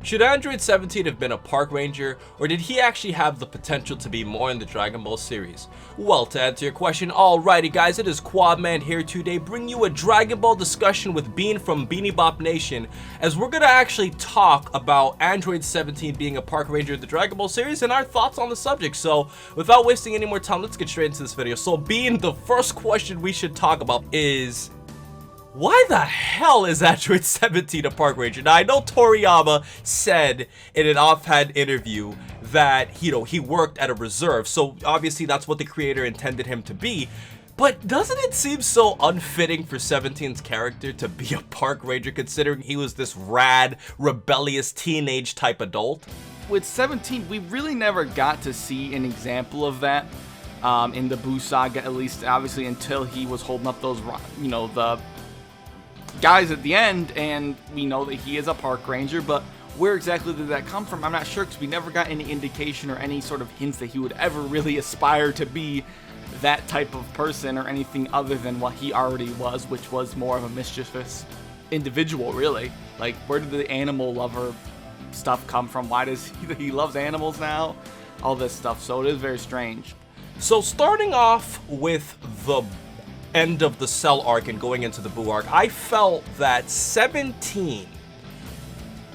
Should Android 17 have been a park ranger, or did he actually have the potential to be more in the Dragon Ball series? Well, to answer your question, alrighty guys, it is Quadman here today, bringing you a Dragon Ball discussion with Bean from Beanie Bop Nation, as we're gonna actually talk about Android 17 being a park ranger in the Dragon Ball series and our thoughts on the subject. So, without wasting any more time, let's get straight into this video. So, Bean, the first question we should talk about is, why the hell is Android 17 a park ranger? Now, I know Toriyama said in an offhand interview that, you know, he worked at a reserve, so obviously that's what the creator intended him to be. But doesn't it seem so unfitting for 17's character to be a park ranger, considering he was this rad, rebellious teenage type adult? With 17, we really never got to see an example of that in the Buu saga, at least obviously until he was holding up those, you know, the guys at the end, and we know that he is a park ranger. But where exactly did that come from? I'm not sure, because we never got any indication or any sort of hints that he would ever really aspire to be that type of person or anything other than what he already was, which was more of a mischievous individual, really. Like, where did the animal lover stuff come from? Why does he loves animals now? All this stuff, so it is very strange. So starting off with the end of the Cell arc and going into the Buu arc, I felt that 17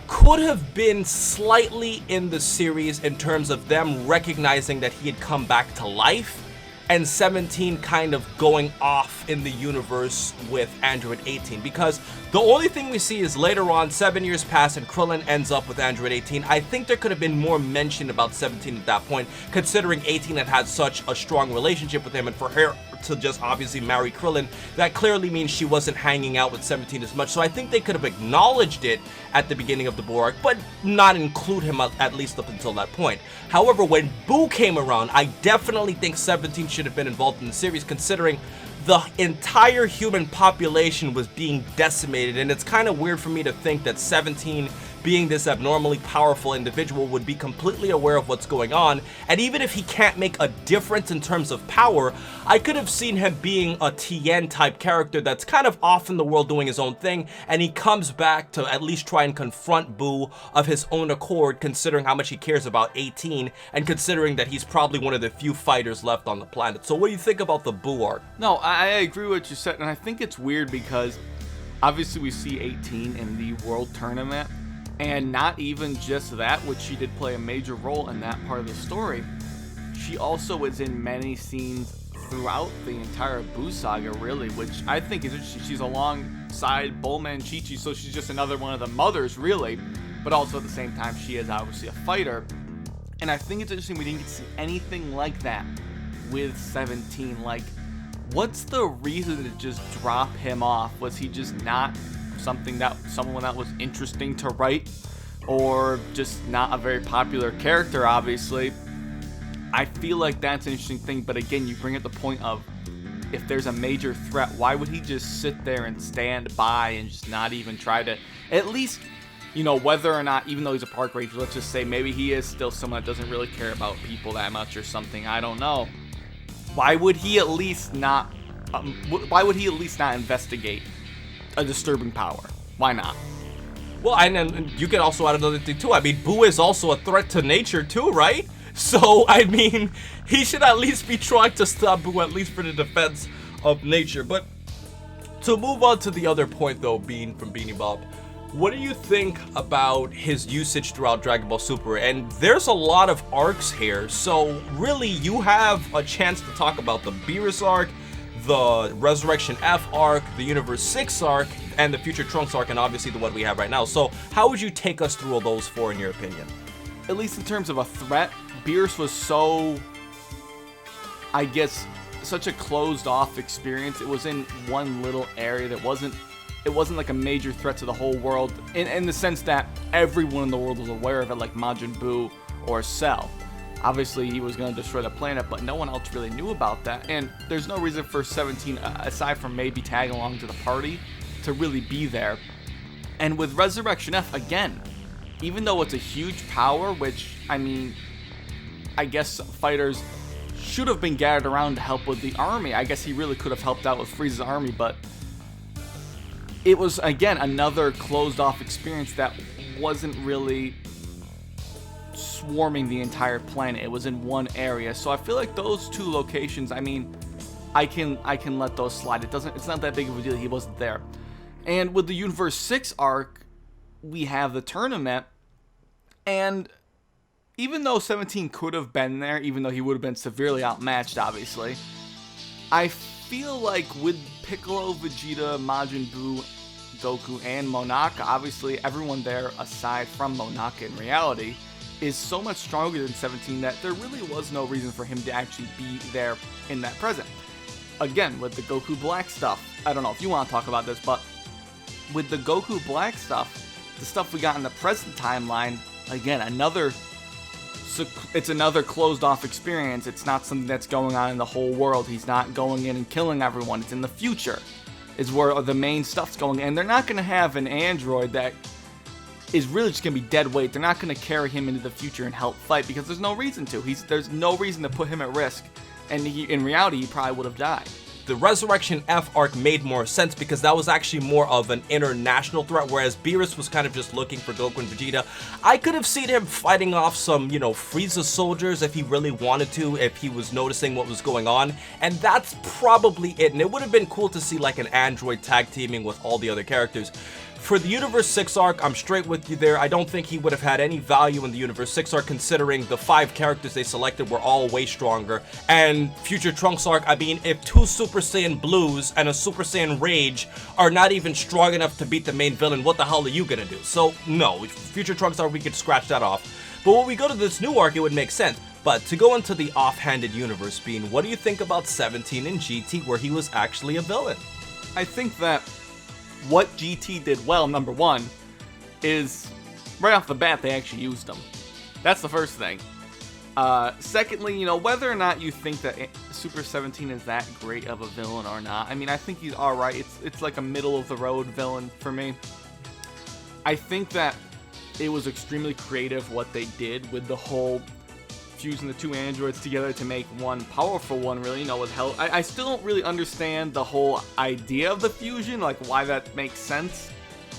could have been slightly in the series in terms of them recognizing that he had come back to life, and 17 kind of going off in the universe with Android 18, because the only thing we see is later on, 7 years pass and Krillin ends up with Android 18. I think there could have been more mention about 17 at that point, considering 18 had such a strong relationship with him, and for her to just obviously marry Krillin, that clearly means she wasn't hanging out with 17 as much. So I think they could have acknowledged it at the beginning of the Buu arc, but not include him at least up until that point. However, when Buu came around, I definitely think 17 should have been involved in the series, considering the entire human population was being decimated, and it's kind of weird for me to think that 17, being this abnormally powerful individual, would be completely aware of what's going on. And even if he can't make a difference in terms of power, I could have seen him being a Tien type character that's kind of off in the world doing his own thing, and he comes back to at least try and confront Buu of his own accord, considering how much he cares about 18 and considering that he's probably one of the few fighters left on the planet. So what do you think about the Buu arc? No, I agree with what you said, and I think it's weird because obviously we see 18 in the world tournament, and not even just that, which she did play a major role in that part of the story. She also is in many scenes throughout the entire Buu saga, really, which I think is interesting. She's alongside Bulma and Chi-Chi, so she's just another one of the mothers, really. But also at the same time, she is obviously a fighter. And I think it's interesting we didn't get to see anything like that with 17. Like, what's the reason to just drop him off? Was he just not someone that was interesting to write, or just not a very popular character? Obviously, I feel like that's an interesting thing. But again, you bring up the point of, if there's a major threat, why would he just sit there and stand by and just not even try to, at least, you know, whether or not, even though he's a park ranger, let's just say maybe he is still someone that doesn't really care about people that much or something, I don't know. Why would he at least not investigate a disturbing power? Why not? Well, and you can also add another thing too. I mean, Buu is also a threat to nature too, right? So, I mean, he should at least be trying to stop Buu, at least for the defense of nature. But to move on to the other point though, Bean from Beanie Bop, what do you think about his usage throughout Dragon Ball Super? And there's a lot of arcs here, so really you have a chance to talk about the Beerus arc, the Resurrection F arc, the Universe 6 arc, and the Future Trunks arc, and obviously the one we have right now. So how would you take us through all those four in your opinion? At least in terms of a threat, Beerus was so, I guess, such a closed off experience. It was in one little area that wasn't like a major threat to the whole world, in the sense that everyone in the world was aware of it, like Majin Buu or Cell. Obviously, he was going to destroy the planet, but no one else really knew about that. And there's no reason for 17, aside from maybe tagging along to the party, to really be there. And with Resurrection F, again, even though it's a huge power, which, I mean, I guess fighters should have been gathered around to help with the army. I guess he really could have helped out with Frieza's army, but it was, again, another closed-off experience that wasn't really swarming the entire planet. It was in one area. So I feel like those two locations, I mean, I can let those slide. It's not that big of a deal. He wasn't there. And with the Universe 6 arc, we have the tournament, and even though 17 could have been there, even though he would have been severely outmatched, obviously, I feel like with Piccolo, Vegeta, Majin Buu, Goku, and Monaka, obviously everyone there aside from Monaka in reality is so much stronger than 17 that there really was no reason for him to actually be there in that present. Again, with the Goku Black stuff, I don't know if you want to talk about this, but with the Goku Black stuff, the stuff we got in the present timeline, again, it's another closed off experience. It's not something that's going on in the whole world. He's not going in and killing everyone. It's in the future is where the main stuff's going. And they're not going to have an android that is really just going to be dead weight. They're not going to carry him into the future and help fight because there's no reason to. There's no reason to put him at risk. And in reality, he probably would have died. The Resurrection F arc made more sense because that was actually more of an international threat, whereas Beerus was kind of just looking for Goku and Vegeta. I could have seen him fighting off some, Frieza soldiers if he really wanted to, if he was noticing what was going on, and that's probably it. And it would have been cool to see like an android tag teaming with all the other characters. For the Universe 6 arc, I'm straight with you there. I don't think he would have had any value in the Universe 6 arc considering the 5 characters they selected were all way stronger. And Future Trunks arc, I mean, if 2 Super Saiyan Blues and a Super Saiyan Rage are not even strong enough to beat the main villain, what the hell are you gonna do? So, no, Future Trunks arc, we could scratch that off. But when we go to this new arc, it would make sense. But to go into the offhanded universe, Bean, what do you think about 17 and GT where he was actually a villain? I think that what GT did well, number one, is right off the bat, they actually used him. That's the first thing. Secondly, whether or not you think that Super 17 is that great of a villain or not, I mean, I think he's alright. It's like a middle-of-the-road villain for me. I think that it was extremely creative what they did with the whole fusing the 2 androids together to make one powerful one, really, with help. I still don't really understand the whole idea of the fusion, like why that makes sense,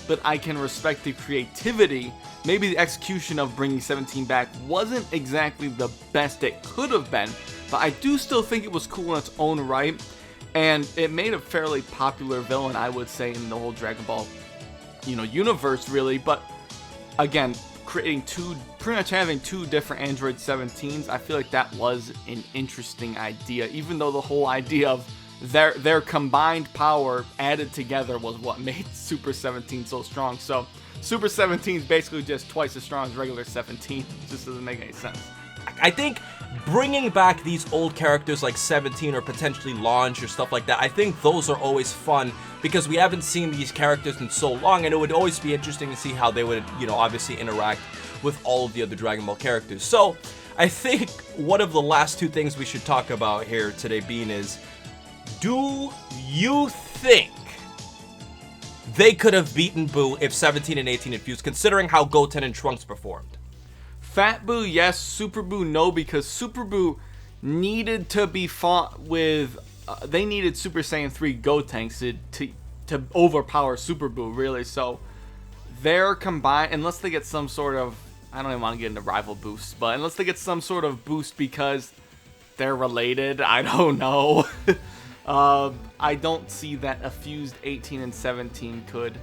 but I can respect the creativity. Maybe the execution of bringing 17 back wasn't exactly the best it could have been, but I do still think it was cool in its own right, and it made a fairly popular villain, I would say, in the whole Dragon Ball, universe, really. But again, creating pretty much having 2 different Android 17s, I feel like that was an interesting idea, even though the whole idea of their combined power added together was what made Super 17 so strong. So Super 17 is basically just twice as strong as regular 17. It just doesn't make any sense. I think bringing back these old characters like 17 or potentially Launch or stuff like that, I think those are always fun because we haven't seen these characters in so long, and it would always be interesting to see how they would, obviously interact with all of the other Dragon Ball characters. So I think one of the last 2 things we should talk about here today, Bean, is do you think they could have beaten Buu if 17 and 18 had fused, considering how Goten and Trunks performed? Fat Buu, yes. Super Buu, no, because Super Buu needed to be fought with. They needed Super Saiyan 3 Gotenks to overpower Super Buu, really. So they're combined, unless they get some sort of. I don't even want to get into rival boosts, but unless they get some sort of boost because they're related, I don't know. I don't see that a fused 18 and 17 could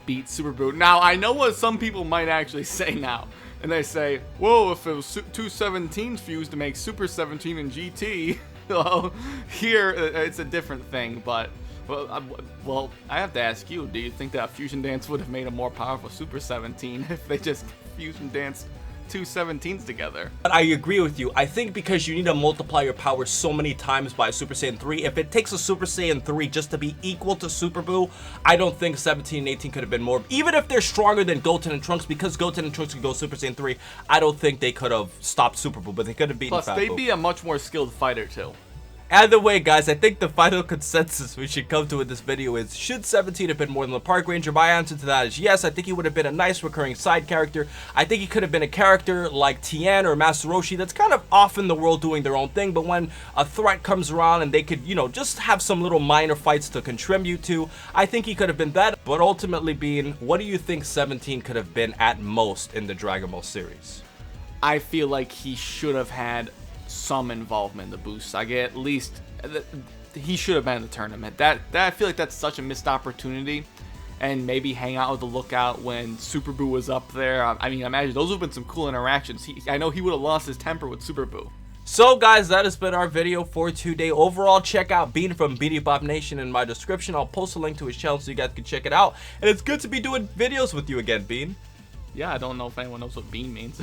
beat Super Buu. Now, I know what some people might actually say now. And they say, whoa, if it was 2 17s fused to make Super 17 and GT, well, here it's a different thing. But, well, I have to ask you, do you think that Fusion Dance would have made a more powerful Super 17 if they just Fusion Danced 2 17s together? But I agree with you. I think because you need to multiply your power so many times by Super Saiyan 3, if it takes a Super Saiyan 3 just to be equal to Super Buu, I don't think 17 and 18 could have been more. Even if they're stronger than Goten and Trunks, because Goten and Trunks could go Super Saiyan 3, I don't think they could have stopped Super Buu, but they could have beaten Plus, Fat they'd Buu. be a much more skilled fighter, too. Either way, guys, I think the final consensus we should come to in this video is, should 17 have been more than the Park Ranger? My answer to that is yes. I think he would have been a nice recurring side character. I think he could have been a character like Tien or Master Roshi that's kind of off in the world doing their own thing, but when a threat comes around and they could, you know, just have some little minor fights to contribute to, I think he could have been that. But ultimately, Bean, what do you think 17 could have been at most in the Dragon Ball series? I feel like he should have had some involvement in the Buu saga. At least he should have been in the tournament. That I feel like that's such a missed opportunity. And maybe hang out with the Lookout when Super Buu was up there. I mean, imagine those would have been some cool interactions. I know he would have lost his temper with Super Buu. So guys, that has been our video for today. Overall, check out Beanie from Beanie Bop Nation in my description. I'll post a link to his channel so you guys can check it out. And it's good to be doing videos with you again, Bean. Yeah, I don't know if anyone knows what Bean means.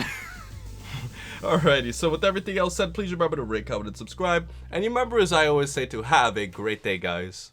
Alrighty, so with everything else said, please remember to rate, comment, and subscribe. And remember, as I always say, to have a great day, guys.